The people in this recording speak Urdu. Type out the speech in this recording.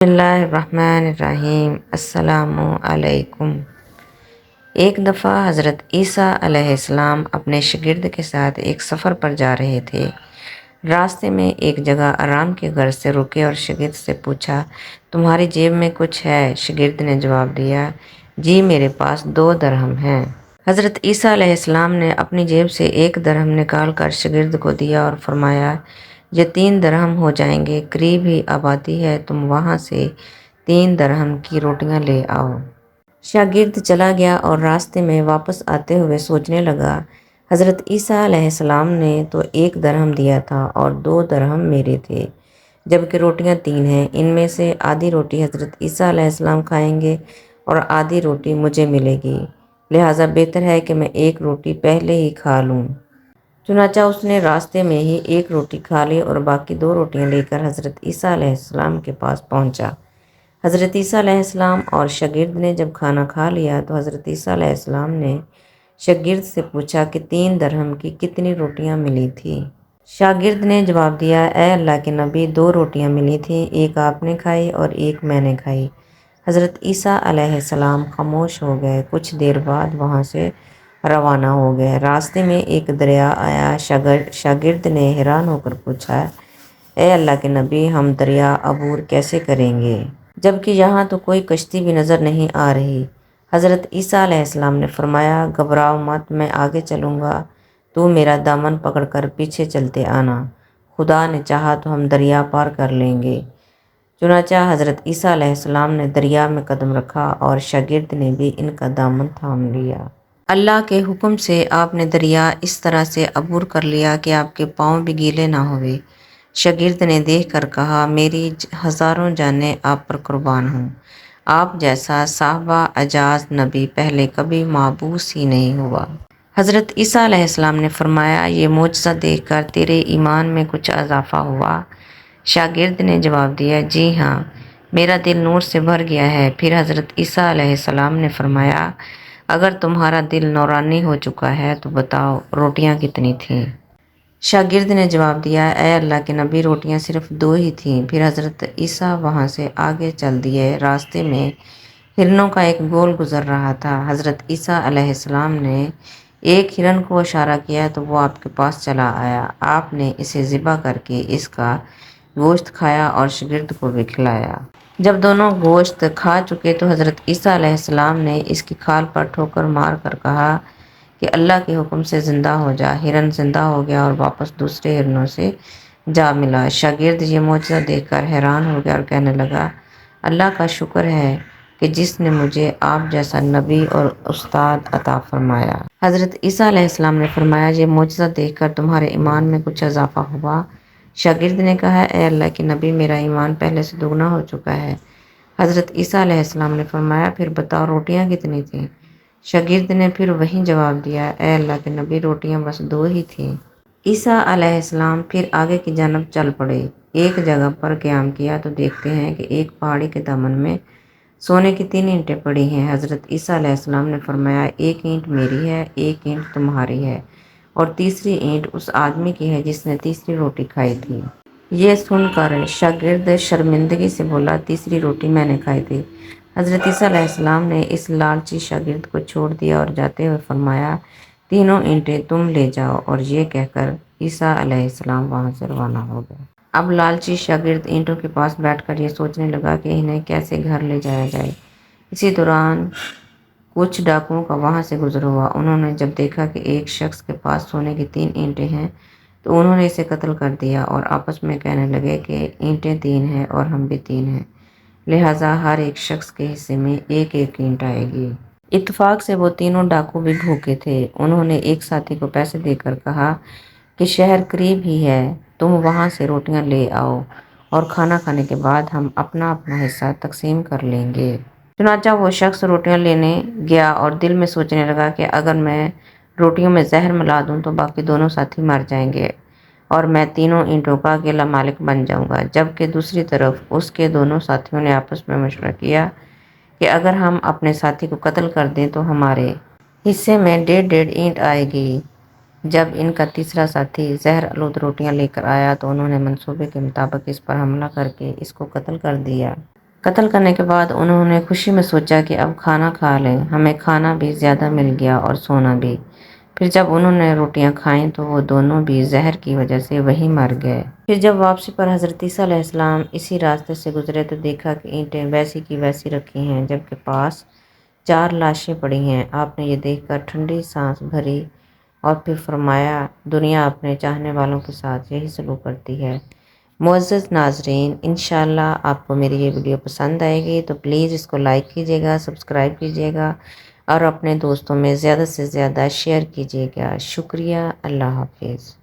بسم اللہ الرحمن الرحیم۔ السلام علیکم۔ ایک دفعہ حضرت عیسیٰ علیہ السلام اپنے شاگرد کے ساتھ ایک سفر پر جا رہے تھے۔ راستے میں ایک جگہ آرام کے غرض سے رکے اور شاگرد سے پوچھا، تمہاری جیب میں کچھ ہے؟ شاگرد نے جواب دیا، جی میرے پاس 2 درہم ہیں۔ حضرت عیسیٰ علیہ السلام نے اپنی جیب سے 1 درہم نکال کر شاگرد کو دیا اور فرمایا، یہ 3 درہم ہو جائیں گے، قریب ہی آبادی ہے، تم وہاں سے 3 درہم کی روٹیاں لے آؤ۔ شاگرد چلا گیا اور راستے میں واپس آتے ہوئے سوچنے لگا، حضرت عیسیٰ علیہ السلام نے تو 1 درہم دیا تھا اور 2 درہم میرے تھے، جبکہ روٹیاں 3 ہیں، ان میں سے آدھی روٹی حضرت عیسیٰ علیہ السلام کھائیں گے اور آدھی روٹی مجھے ملے گی، لہٰذا بہتر ہے کہ میں 1 روٹی پہلے ہی کھا لوں۔ چنانچہ اس نے راستے میں ہی 1 روٹی کھا لی اور باقی 2 روٹیاں لے کر حضرت عیسیٰ علیہ السلام کے پاس پہنچا۔ حضرت عیسیٰ علیہ السلام اور شاگرد نے جب کھانا کھا لیا تو حضرت عیسیٰ علیہ السلام نے شاگرد سے پوچھا کہ 3 درہم کی کتنی روٹیاں ملی تھیں؟ شاگرد نے جواب دیا، اے اللہ کے نبی، 2 روٹیاں ملی تھیں، ایک آپ نے کھائی اور ایک میں نے کھائی۔ حضرت عیسیٰ علیہ السلام خاموش ہو گئے، کچھ دیر بعد وہاں سے روانہ ہو گئے۔ راستے میں ایک دریا آیا۔ شاگرد نے حیران ہو کر پوچھا، اے اللہ کے نبی، ہم دریا عبور کیسے کریں گے جبکہ یہاں تو کوئی کشتی بھی نظر نہیں آ رہی؟ حضرت عیسیٰ علیہ السلام نے فرمایا، گھبراؤ مت، میں آگے چلوں گا، تو میرا دامن پکڑ کر پیچھے چلتے آنا، خدا نے چاہا تو ہم دریا پار کر لیں گے۔ چنانچہ حضرت عیسیٰ علیہ السلام نے دریا میں قدم رکھا اور شاگرد نے بھی ان کا دامن تھام لیا۔ اللہ کے حکم سے آپ نے دریا اس طرح سے عبور کر لیا کہ آپ کے پاؤں بھی گیلے نہ ہوئے۔ شاگرد نے دیکھ کر کہا، میری ہزاروں جانیں آپ پر قربان ہوں، آپ جیسا صاحب اعجاز نبی پہلے کبھی مبعوث ہی نہیں ہوا۔ حضرت عیسیٰ علیہ السلام نے فرمایا، یہ معجزہ دیکھ کر تیرے ایمان میں کچھ اضافہ ہوا؟ شاگرد نے جواب دیا، جی ہاں، میرا دل نور سے بھر گیا ہے۔ پھر حضرت عیسیٰ علیہ السلام نے فرمایا، اگر تمہارا دل نورانی ہو چکا ہے تو بتاؤ روٹیاں کتنی تھیں؟ شاگرد نے جواب دیا، اے اللہ کے نبی، روٹیاں صرف 2 ہی تھیں۔ پھر حضرت عیسیٰ وہاں سے آگے چل دیے۔ راستے میں ہرنوں کا ایک گول گزر رہا تھا۔ حضرت عیسیٰ علیہ السلام نے ایک ہرن کو اشارہ کیا تو وہ آپ کے پاس چلا آیا۔ آپ نے اسے ذبح کر کے اس کا گوشت کھایا اور شاگرد کو بھی کھلایا۔ جب دونوں گوشت کھا چکے تو حضرت عیسیٰ علیہ السلام نے اس کی کھال پر ٹھوکر مار کر کہا کہ اللہ کے حکم سے زندہ ہو جا۔ ہرن زندہ ہو گیا اور واپس دوسرے ہرنوں سے جا ملا۔ شاگرد یہ معجزہ دیکھ کر حیران ہو گیا اور کہنے لگا، اللہ کا شکر ہے کہ جس نے مجھے آپ جیسا نبی اور استاد عطا فرمایا۔ حضرت عیسیٰ علیہ السلام نے فرمایا، یہ معجزہ دیکھ کر تمہارے ایمان میں کچھ اضافہ ہوا؟ شاگرد نے کہا، اے اللہ کے نبی، میرا ایمان پہلے سے دوگنا ہو چکا ہے۔ حضرت عیسیٰ علیہ السلام نے فرمایا، پھر بتاؤ روٹیاں کتنی تھیں؟ شاگرد نے پھر وہی جواب دیا، اے اللہ کے نبی، روٹیاں بس 2 ہی تھیں۔ عیسیٰ علیہ السلام پھر آگے کی جانب چل پڑے۔ ایک جگہ پر قیام کیا تو دیکھتے ہیں کہ ایک پہاڑی کے دامن میں سونے کی 3 اینٹیں پڑی ہیں۔ حضرت عیسیٰ علیہ السلام نے فرمایا، 1 اینٹ میری ہے، 1 اینٹ تمہاری ہے اور تیسری اینٹ اس آدمی کی ہے جس نے تیسری روٹی کھائی تھی۔ یہ سن کر شاگرد شرمندگی سے بولا، تیسری روٹی میں نے کھائی تھی۔ حضرت عیسیٰ علیہ السلام نے اس لالچی شاگرد کو چھوڑ دیا اور جاتے ہوئے فرمایا، تینوں اینٹیں تم لے جاؤ، اور یہ کہہ کر عیسیٰ علیہ السلام وہاں سے روانہ ہو گئے۔ اب لالچی شاگرد اینٹوں کے پاس بیٹھ کر یہ سوچنے لگا کہ انہیں کیسے گھر لے جایا جائے۔ اسی دوران کچھ ڈاکوؤں کا وہاں سے گزر ہوا۔ انہوں نے جب دیکھا کہ ایک شخص کے پاس سونے کی 3 اینٹیں ہیں تو انہوں نے اسے قتل کر دیا اور آپس میں کہنے لگے کہ اینٹیں 3 ہیں اور ہم بھی 3 ہیں، لہٰذا ہر ایک شخص کے حصے میں 1 اینٹ آئے گی۔ اتفاق سے وہ تینوں ڈاکو بھی بھوکے تھے۔ انہوں نے ایک ساتھی کو پیسے دے کر کہا کہ شہر قریب ہی ہے، تم وہاں سے روٹیاں لے آؤ اور کھانا کھانے کے بعد ہم اپنا اپنا حصہ تقسیم کر لیں گے۔ چنانچہ وہ شخص روٹیاں لینے گیا اور دل میں سوچنے لگا کہ اگر میں روٹیوں میں زہر ملا دوں تو باقی دونوں ساتھی مر جائیں گے اور میں تینوں اینٹوں کا اکیلا مالک بن جاؤں گا، جبکہ دوسری طرف اس کے دونوں ساتھیوں نے آپس میں مشورہ کیا کہ اگر ہم اپنے ساتھی کو قتل کر دیں تو ہمارے حصے میں 1.5 اینٹ آئے گی۔ جب ان کا تیسرا ساتھی زہر آلود روٹیاں لے کر آیا تو انہوں نے منصوبے کے مطابق اس پر حملہ کر کے اس کو قتل کر دیا۔ قتل کرنے کے بعد انہوں نے خوشی میں سوچا کہ اب کھانا کھا لیں، ہمیں کھانا بھی زیادہ مل گیا اور سونا بھی۔ پھر جب انہوں نے روٹیاں کھائیں تو وہ دونوں بھی زہر کی وجہ سے وہیں مر گئے۔ پھر جب واپسی پر حضرت عیسیٰ علیہ السلام اسی راستے سے گزرے تو دیکھا کہ اینٹیں ویسی کی ویسی رکھی ہیں، جبکہ پاس 4 لاشیں پڑی ہیں۔ آپ نے یہ دیکھ کر ٹھنڈی سانس بھری اور پھر فرمایا، دنیا اپنے چاہنے والوں کے ساتھ یہی سلوک کرتی ہے۔ معزز ناظرین، انشاءاللہ آپ کو میری یہ ویڈیو پسند آئے گی تو پلیز اس کو لائک کیجیے گا، سبسکرائب کیجیے گا اور اپنے دوستوں میں زیادہ سے زیادہ شیئر کیجیے گا۔ شکریہ، اللہ حافظ۔